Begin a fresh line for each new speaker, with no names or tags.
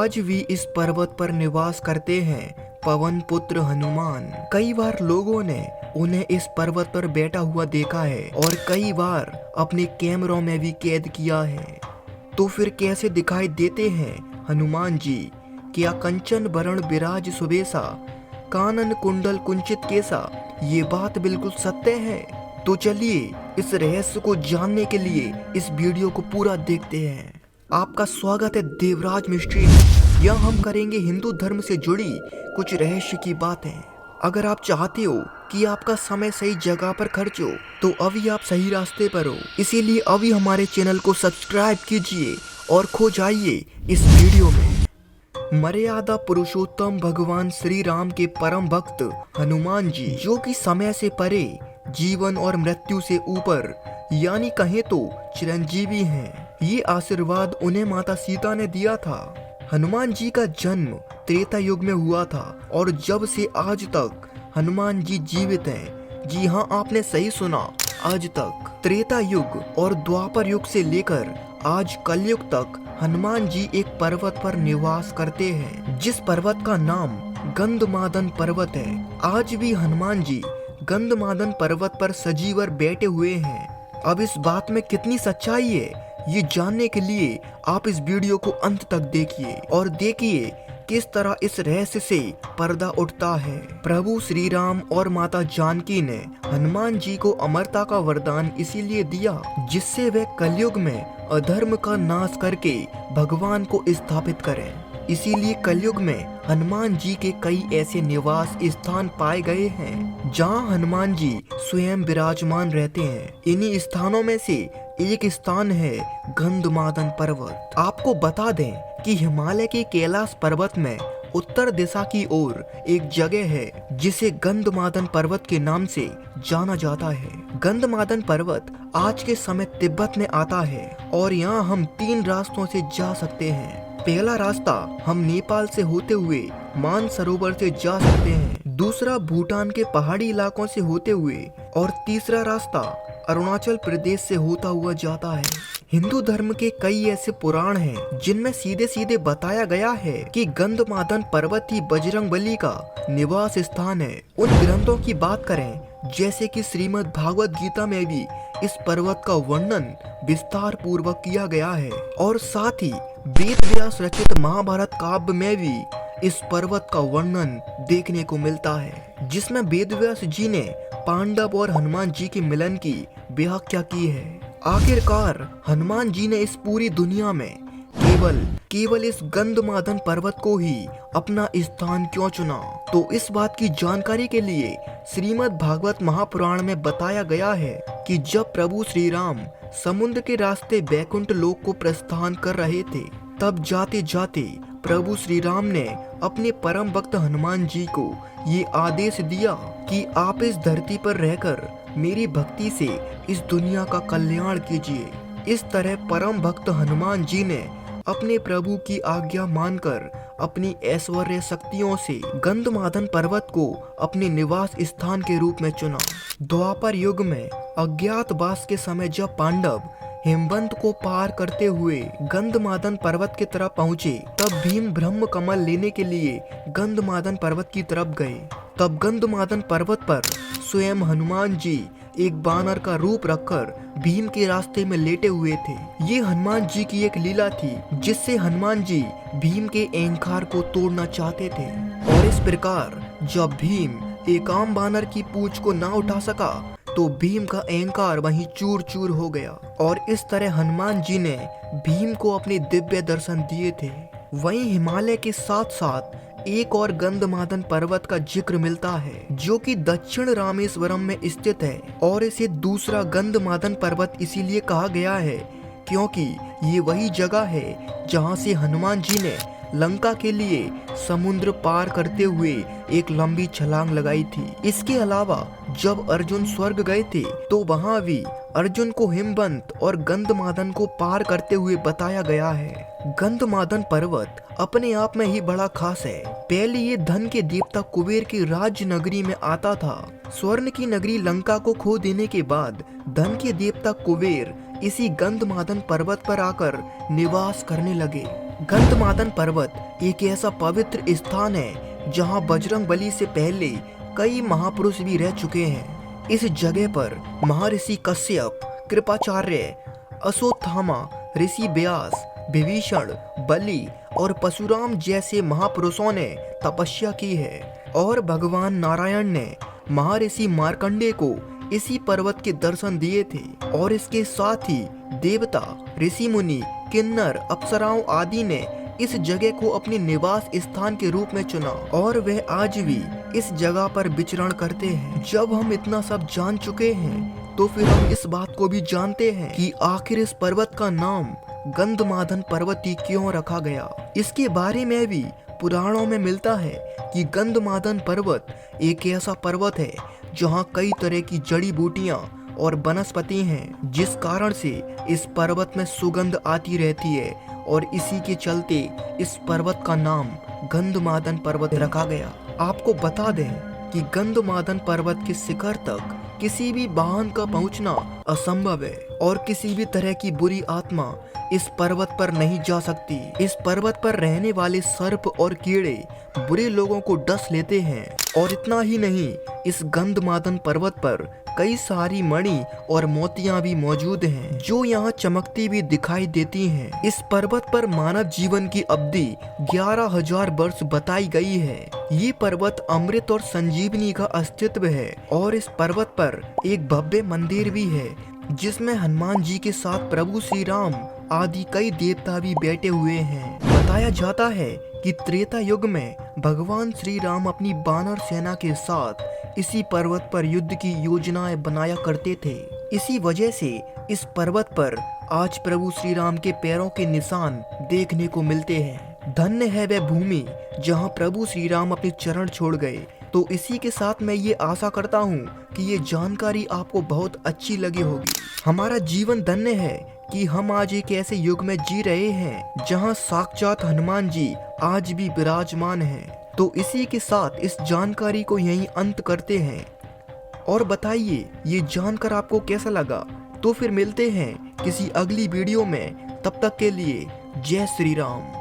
आज भी इस पर्वत पर निवास करते हैं पवन पुत्र हनुमान। कई बार लोगों ने उन्हें इस पर्वत पर बैठा हुआ देखा है और कई बार अपने कैमरों में भी कैद किया है। तो फिर कैसे दिखाई देते हैं हनुमान जी? क्या कंचन वरण विराज सुबेसा, कानन कुंडल कुंचित केसा? ये बात बिल्कुल सत्य है। तो चलिए इस रहस्य को जानने के लिए इस वीडियो को पूरा देखते हैं। आपका स्वागत है देवराज मिस्ट्री में। यहाँ हम करेंगे हिंदू धर्म से जुड़ी कुछ रहस्य की बातें। अगर आप चाहते हो कि आपका समय सही जगह पर खर्च हो तो अभी आप सही रास्ते पर हो। इसीलिए अभी हमारे चैनल को सब्सक्राइब कीजिए और खो जाइए इस वीडियो में। मर्यादा पुरुषोत्तम भगवान श्री राम के परम भक्त हनुमान जी, जो कि समय से परे, जीवन और मृत्यु से ऊपर, यानी कहें तो चिरंजीवी हैं। ये आशीर्वाद उन्हें माता सीता ने दिया था। हनुमान जी का जन्म त्रेता युग में हुआ था और जब से आज तक हनुमान जी जीवित हैं। जी हाँ, आपने सही सुना, आज तक। त्रेता युग और द्वापर युग से लेकर आज कलयुग तक हनुमान जी एक पर्वत पर निवास करते हैं, जिस पर्वत का नाम गंधमादन पर्वत है। आज भी हनुमान जी गंधमादन पर्वत पर सजीवर बैठे हुए हैं। अब इस बात में कितनी सच्चाई है, ये जानने के लिए आप इस वीडियो को अंत तक देखिए और देखिए किस तरह इस रहस्य से पर्दा उठता है। प्रभु श्री राम और माता जानकी ने हनुमान जी को अमरता का वरदान इसीलिए दिया जिससे वे कलयुग में अधर्म का नाश करके भगवान को स्थापित करें। इसीलिए कलयुग में हनुमान जी के कई ऐसे निवास स्थान पाए गए हैं जहां हनुमान जी स्वयं विराजमान रहते हैं। इन्हीं स्थानों में से एक स्थान है गंधमादन पर्वत। आपको बता दें कि हिमालय के कैलाश पर्वत में उत्तर दिशा की ओर एक जगह है जिसे गंधमादन पर्वत के नाम से जाना जाता है। गंधमादन पर्वत आज के समय तिब्बत में आता है और यहाँ हम 3 रास्तों से जा सकते हैं। पहला रास्ता हम नेपाल से होते हुए मानसरोवर से जा सकते हैं, दूसरा भूटान के पहाड़ी इलाकों से होते हुए और तीसरा रास्ता अरुणाचल प्रदेश से होता हुआ जाता है। हिंदू धर्म के कई ऐसे पुराण हैं जिनमें सीधे सीधे बताया गया है कि गंधमादन पर्वत ही बजरंगबली का निवास स्थान है। उन ग्रंथों की बात करें जैसे कि श्रीमद् भागवत गीता में भी इस पर्वत का वर्णन विस्तार पूर्वक किया गया है और साथ ही वेद व्यास रचित महाभारत काव्य में भी इस पर्वत का वर्णन देखने को मिलता है, जिसमें वेद व्यास जी ने पांडव और हनुमान जी के मिलन की व्याख्या की है। आखिरकार हनुमान जी ने इस पूरी दुनिया में केवल इस गंधमादन पर्वत को ही अपना स्थान क्यों चुना? तो इस बात की जानकारी के लिए श्रीमद् भागवत महापुराण में बताया गया है कि जब प्रभु श्री राम समुद्र के रास्ते बैकुंठ लोक को प्रस्थान कर रहे थे, तब जाते जाते प्रभु श्री राम ने अपने परम भक्त हनुमान जी को ये आदेश दिया कि आप इस धरती पर रहकर मेरी भक्ति से इस दुनिया का कल्याण कीजिए। इस तरह परम भक्त हनुमान जी ने अपने प्रभु की आज्ञा मानकर अपनी ऐश्वर्य शक्तियों से गंधमादन पर्वत को अपने निवास स्थान के रूप में चुना। द्वापर युग में अज्ञातवास के समय जब पांडव हिमवंत को पार करते हुए गंधमादन पर्वत की तरफ पहुँचे, तब भीम ब्रह्म कमल लेने के लिए गंधमादन पर्वत की तरफ गए। तब गंधमादन पर्वत पर स्वयं हनुमान जी एक बानर का रूप रखकर भीम के रास्ते में लेटे हुए थे। ये हनुमान जी की एक लीला थी जिससे हनुमान जी भीम के अहंकार को तोड़ना चाहते थे और इस प्रकार जब भीम एक आम बानर की पूंछ को ना उठा सका तो भीम का अहंकार वहीं चूर चूर हो गया और इस तरह हनुमान जी ने भीम को अपने दिव्य दर्शन दिए थे। वहीं हिमालय के साथ साथ एक और गंधमादन पर्वत का जिक्र मिलता है जो कि दक्षिण रामेश्वरम में स्थित है और इसे दूसरा गंधमादन पर्वत इसीलिए कहा गया है क्योंकि ये वही जगह है जहां से हनुमान जी ने लंका के लिए समुद्र पार करते हुए एक लंबी छलांग लगाई थी। इसके अलावा जब अर्जुन स्वर्ग गए थे तो वहां भी अर्जुन को हिमवंत और गंधमादन को पार करते हुए बताया गया है। गंधमादन पर्वत अपने आप में ही बड़ा खास है। पहले ये धन के देवता कुबेर की राज्य नगरी में आता था। स्वर्ण की नगरी लंका को खो देने के बाद धन के देवता कुबेर इसी गंधमादन पर्वत पर आकर निवास करने लगे। गंधमादन पर्वत एक ऐसा पवित्र स्थान है जहां बजरंगबली से पहले कई महापुरुष भी रह चुके हैं। इस जगह पर महर्षि कश्यप, कृपाचार्य, अश्वत्थामा, ऋषि व्यास, विभीषण, बलि और परशुराम जैसे महापुरुषों ने तपस्या की है और भगवान नारायण ने महर्षि मार्कंडेय को इसी पर्वत के दर्शन दिए थे। और इसके साथ ही देवता, ऋषि मुनि, किन्नर, अप्सराओं आदि ने इस जगह को अपने निवास स्थान के रूप में चुना और वह आज भी इस जगह पर विचरण करते हैं। जब हम इतना सब जान चुके हैं तो फिर हम इस बात को भी जानते हैं कि आखिर इस पर्वत का नाम गंधमादन पर्वत ही क्यों रखा गया। इसके बारे में भी पुराणों में मिलता है कि गंधमादन पर्वत एक ऐसा पर्वत है जहाँ कई तरह की जड़ी बूटियां और वनस्पति हैं, जिस कारण से इस पर्वत में सुगंध आती रहती है और इसी के चलते इस पर्वत का नाम गंधमादन पर्वत रखा गया। आपको बता दें कि गंधमादन पर्वत के शिखर तक किसी भी वाहन का पहुंचना असंभव है और किसी भी तरह की बुरी आत्मा इस पर्वत पर नहीं जा सकती। इस पर्वत पर रहने वाले सर्प और कीड़े बुरे लोगों को डस लेते हैं। और इतना ही नहीं, इस गंधमादन पर्वत पर कई सारी मणि और मोतियां भी मौजूद हैं जो यहाँ चमकती भी दिखाई देती हैं। इस पर्वत पर मानव जीवन की अवधि 11,000 वर्ष बताई गई है। ये पर्वत अमृत और संजीवनी का अस्तित्व है और इस पर्वत पर एक भव्य मंदिर भी है जिसमें हनुमान जी के साथ प्रभु श्री राम आदि कई देवता भी बैठे हुए हैं। बताया जाता है कि त्रेता युग में भगवान श्री राम अपनी वानर सेना के साथ इसी पर्वत पर युद्ध की योजनाएं बनाया करते थे। इसी वजह से इस पर्वत पर आज प्रभु श्री राम के पैरों के निशान देखने को मिलते हैं। धन्य है वह भूमि जहां प्रभु श्री राम अपने चरण छोड़ गए। तो इसी के साथ मैं ये आशा करता हूँ कि ये जानकारी आपको बहुत अच्छी लगी होगी। हमारा जीवन धन्य है कि हम आज एक ऐसे युग में जी रहे हैं जहां साक्षात हनुमान जी आज भी विराजमान हैं। तो इसी के साथ इस जानकारी को यहीं अंत करते हैं। और बताइए ये जानकर आपको कैसा लगा। तो फिर मिलते हैं किसी अगली वीडियो में, तब तक के लिए जय श्री राम।